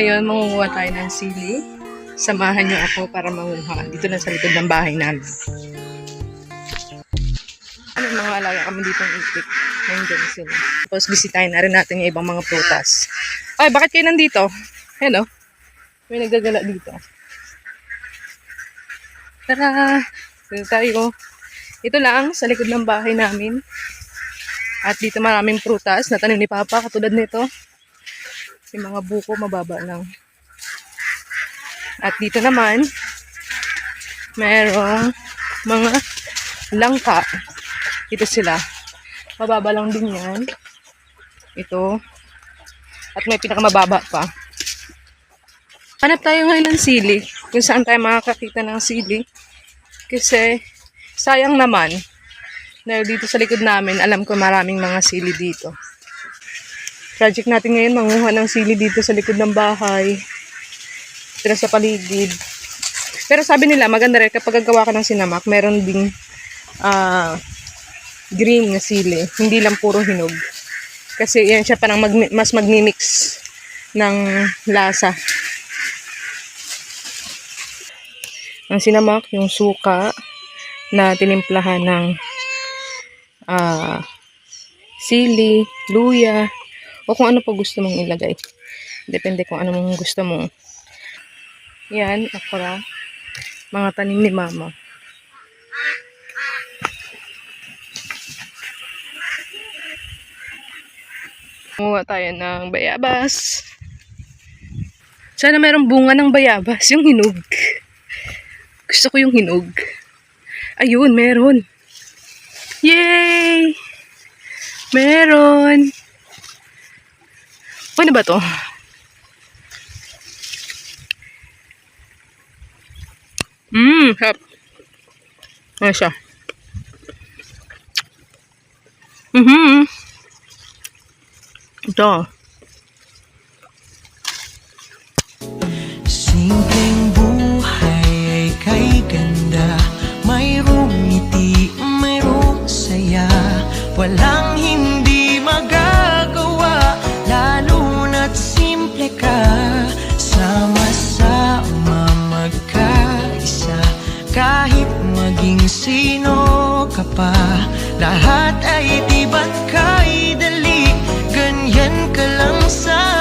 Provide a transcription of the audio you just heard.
ngayon, mangunguha tayo ng sili. Samahan niyo ako para manguha. Dito lang sa likod ng bahay namin. May mga alaga kami dito ng itik. Nandiyan sila. Tapos bisitahin na rin natin yung ibang mga prutas. Ay, bakit kayo nandito? Ayan o. May nagagala dito. Tara! Dito tayo. Ito lang sa likod ng bahay namin. At dito maraming prutas na tanim ni Papa. Katulad nito. Yung mga buko mababa lang. At dito naman, merong mga langka. Ito sila. Mababa lang din yan. Ito. At may pinakamababa pa. Hanap tayo ngayon ng sili. Kung saan tayo makakakita ng sili. Kasi, sayang naman. Dahil dito sa likod namin, alam ko maraming mga sili dito. Project natin ngayon, manguha ng sili dito sa likod ng bahay. Dito sa paligid. Pero sabi nila, maganda rin kapag gagawa ka ng sinamak, meron ding green na sili. Hindi lang puro hinog. Kasi yan siya parang mas magmimix ng lasa. Ang sinamak, yung suka na tinimplahan ng sili, luya, o kung ano pa gusto mong ilagay. Depende kung ano mong gusto mo. Yan, okra. Mga tanim ni Mama. Kumuha tayo ng bayabas. Sana mayroong bunga ng bayabas. Yung hinog. Gusto ko yung hinog. Ayun, meron. Yay! Meron! Ano ba to? Sarap. Ano siya? Ito. Simpleng buhay ay kay ganda. Mayroong ngiti, mayroong saya. Walang hindi magagawa, lalo na't simple ka. Sama-sama magkaisa, kahit maging sino ka pa. Lahat ay di ba't kay dali, ganyan ka lang sa